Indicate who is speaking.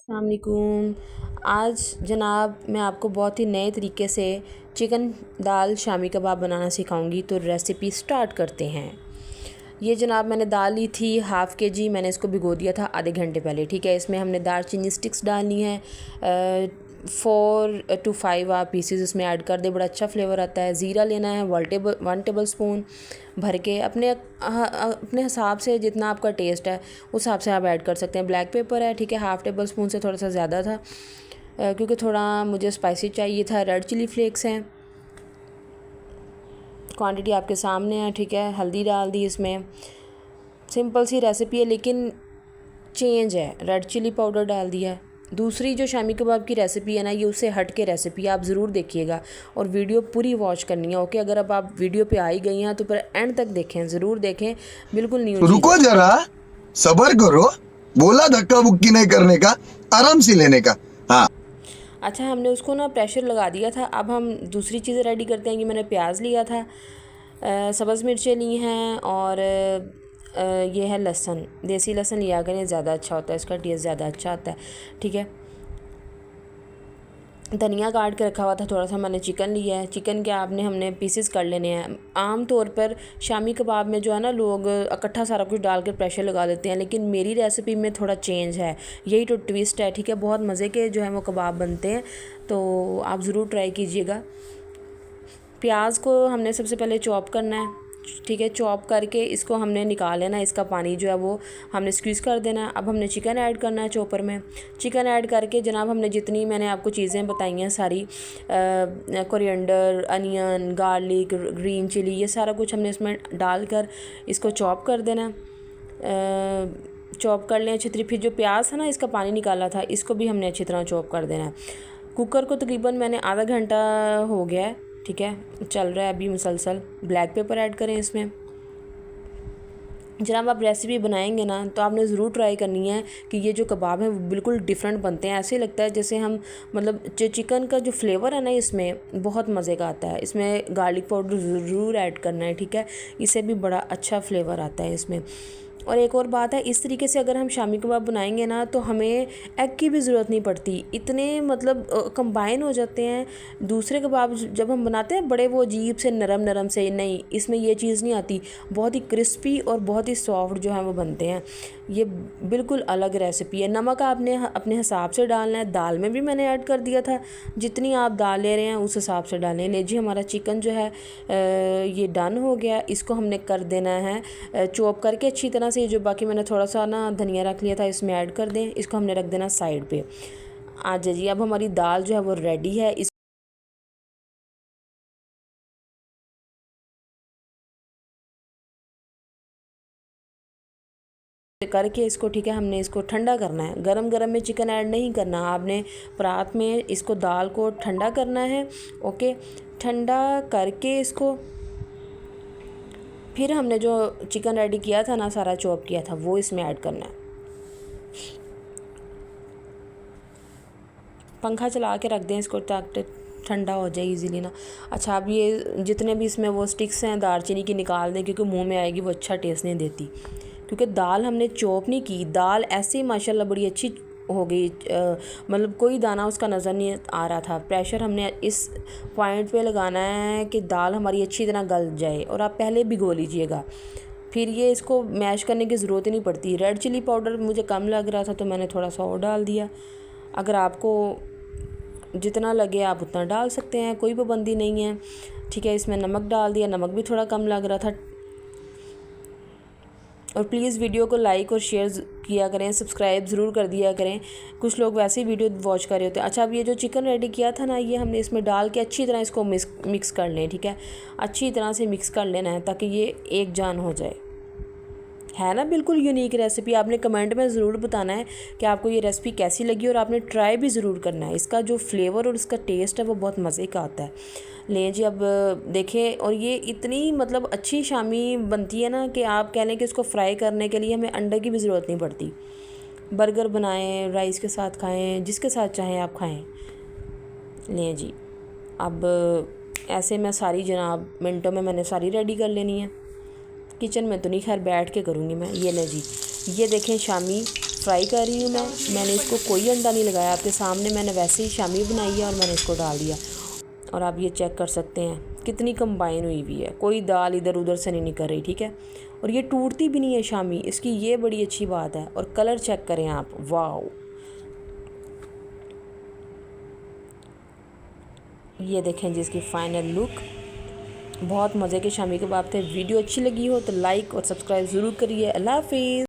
Speaker 1: अस्सलाम वालेकुम। आज जनाब मैं आपको बहुत ही नए तरीके से चिकन दाल शामी कबाब बनाना सिखाऊंगी। तो रेसिपी स्टार्ट करते हैं। ये जनाब मैंने दाल ली थी हाफ़ के जी। मैंने इसको भिगो दिया था आधे घंटे पहले। ठीक है, इसमें हमने दालचीनी स्टिक्स डालनी है। 4 to 5 आप पीसेस इसमें ऐड कर दे, बड़ा अच्छा फ्लेवर आता है। ज़ीरा लेना है 1 टेबल स्पून भर के, अपने हिसाब से जितना आपका टेस्ट है उस हिसाब से आप ऐड कर सकते हैं। ब्लैक पेपर है, ठीक है, हाफ़ टेबल स्पून से थोड़ा सा ज़्यादा था क्योंकि थोड़ा मुझे स्पाइसी चाहिए था। रेड चिली फ्लेक्स हैं, क्वांटिटी आपके सामने है। ठीक है, हल्दी डाल दी इसमें। सिंपल सी रेसिपी है लेकिन चेंज है। रेड चिली पाउडर डाल दिया है। दूसरी जो शामी कबाब की रेसिपी है ना, ये उससे हट के रेसिपी है, आप ज़रूर देखिएगा और वीडियो पूरी वॉच करनी है। ओके, अगर अब आप वीडियो पे आ ही गई हैं तो फिर एंड तक देखें, ज़रूर देखें, बिल्कुल न्यू चीज़
Speaker 2: रुको
Speaker 1: है।
Speaker 2: जरा, सबर करो। बोला धक्का बुक्की नहीं करने का, आराम से लेने का। हाँ,
Speaker 1: अच्छा, हमने उसको ना प्रेशर लगा दिया था। अब हम दूसरी चीज़ें रेडी करते हैं। कि मैंने प्याज लिया था, सब्ज़ मिर्चें ली हैं और ये है लहसुन। देसी लहसुन लिया करें, ज़्यादा अच्छा होता है, इसका टेस्ट ज़्यादा अच्छा आता है। ठीक है, धनिया काट के रखा हुआ था थोड़ा सा। मैंने चिकन लिया है। चिकन के हमने पीसेस कर लेने हैं। आम तौर पर शामी कबाब में जो है ना, लोग इकट्ठा सारा कुछ डाल के प्रेशर लगा देते हैं, लेकिन मेरी रेसिपी में थोड़ा चेंज है। यही तो ट्विस्ट है। ठीक है, बहुत मज़े के जो है वो कबाब बनते हैं, तो आप ज़रूर ट्राई कीजिएगा। प्याज को हमने सबसे पहले चॉप करना है। ठीक है, चॉप करके इसको हमने निकाल लेना है। इसका पानी जो है वो हमने स्क्वीज़ कर देना है। अब हमने चिकन ऐड करना है चॉपर में। चिकन ऐड करके जनाब हमने जितनी मैंने आपको चीज़ें बताई हैं सारी, coriander, onion, garlic, green chilli, ये सारा कुछ हमने इसमें डालकर इसको चॉप कर देना है। चॉप कर लें अच्छी तरह। फिर जो प्याज था ना, इसका पानी निकाला था, इसको भी हमने अच्छी तरह चॉप कर देना है। कुकर को तकरीबन मैंने आधा घंटा हो गया है। ठीक है, चल रहा है अभी मुसलसल। ब्लैक पेपर ऐड करें इसमें। जनाब आप रेसिपी बनाएंगे ना तो आपने ज़रूर ट्राई करनी है कि ये जो कबाब हैं वो बिल्कुल डिफरेंट बनते हैं। ऐसे लगता है जैसे हम, मतलब जो चिकन का जो फ्लेवर है ना, इसमें बहुत मज़े का आता है। इसमें गार्लिक पाउडर ज़रूर ऐड करना है। ठीक है, इससे भी बड़ा अच्छा फ्लेवर आता है इसमें। और एक और बात है, इस तरीके से अगर हम शामी कबाब बनाएंगे ना तो हमें एग की भी ज़रूरत नहीं पड़ती। इतने मतलब कंबाइन हो जाते हैं। दूसरे कबाब जब हम बनाते हैं बड़े वो अजीब से नरम नरम से, नहीं, इसमें ये चीज़ नहीं आती। बहुत ही क्रिस्पी और बहुत ही सॉफ्ट जो है वो बनते हैं। ये बिल्कुल अलग रेसिपी है। नमक आपने अपने हिसाब से डालना है। दाल में भी मैंने ऐड कर दिया था, जितनी आप दाल ले रहे हैं उस हिसाब से डालें। लीजिए, हमारा चिकन जो है ये डन हो गया। इसको हमने कर देना है चॉप करके अच्छी तरह से। जो बाकी मैंने थोड़ा सा ना धनिया रख लिया था, इसमें ऐड कर दें। इसको हमने रख देना साइड पे। आज जी, अब हमारी दाल जो है वो रेडी है। इस करके इसको, ठीक है, हमने इसको ठंडा करना है। गरम गरम में चिकन ऐड नहीं करना आपने, परात में इसको दाल को ठंडा करना है। ओके, ठंडा करके इसको फिर हमने जो चिकन रेडी किया था ना, सारा चॉप किया था, वो इसमें ऐड करना है। पंखा चला के रख दें इसको ताकि ठंडा हो जाए इजीली ना। अच्छा, अब ये जितने भी इसमें वो स्टिक्स हैं दालचीनी की निकाल दें, क्योंकि मुंह में आएगी वो अच्छा टेस्ट नहीं देती। क्योंकि दाल हमने चॉप नहीं की, दाल ऐसे ही माशाल्लाह बड़ी अच्छी हो गई। मतलब कोई दाना उसका नज़र नहीं आ रहा था। प्रेशर हमने इस पॉइंट पे लगाना है कि दाल हमारी अच्छी तरह गल जाए, और आप पहले भिगो लीजिएगा। फिर ये इसको मैश करने की ज़रूरत ही नहीं पड़ती। रेड चिली पाउडर मुझे कम लग रहा था तो मैंने थोड़ा सा और डाल दिया। अगर आपको जितना लगे आप उतना डाल सकते हैं, कोई पाबंदी नहीं है। ठीक है, इसमें नमक डाल दिया, नमक भी थोड़ा कम लग रहा था। और प्लीज़ वीडियो को लाइक और शेयर किया करें, सब्सक्राइब ज़रूर कर दिया करें। कुछ लोग वैसे ही वीडियो वॉच कर रहे होते हैं। अच्छा, अब ये जो चिकन रेडी किया था ना, ये हमने इसमें डाल के अच्छी तरह इसको मिक्स कर लें। ठीक है, अच्छी तरह से मिक्स कर लेना है ताकि ये एक जान हो जाए। है ना बिल्कुल यूनिक रेसिपी। आपने कमेंट में ज़रूर बताना है कि आपको ये रेसिपी कैसी लगी, और आपने ट्राई भी ज़रूर करना है। इसका जो फ्लेवर और इसका टेस्ट है वो बहुत मज़े का आता है। लें जी, अब देखें। और ये इतनी मतलब अच्छी शामी बनती है ना कि आप कह लें कि इसको फ्राई करने के लिए हमें अंडे की भी ज़रूरत नहीं पड़ती। बर्गर बनाएं, राइस के साथ खाएं, जिसके साथ चाहें आप खाएं। लें जी, अब ऐसे मैं सारी जनाब मिनटों में मैंने सारी रेडी कर लेनी है। किचन में तो नहीं, खैर बैठ के करूँगी मैं। ये ले जी, ये देखें शामी फ्राई कर रही हूँ मैंने इसको कोई अंडा नहीं लगाया, आपके सामने मैंने वैसे ही शामी बनाई है और मैंने इसको डाल दिया। और आप ये चेक कर सकते हैं कितनी कंबाइन हुई हुई है, कोई दाल इधर उधर से नहीं निकल रही, ठीक है। और ये टूटती भी नहीं है शामी, इसकी ये बड़ी अच्छी बात है। और कलर चेक करें आप, वाओ, ये देखें जी इसकी फ़ाइनल लुक। बहुत मज़े के शामी कबाब थे। वीडियो अच्छी लगी हो तो लाइक और सब्सक्राइब ज़रूर करिए। अल्लाह हाफिज़।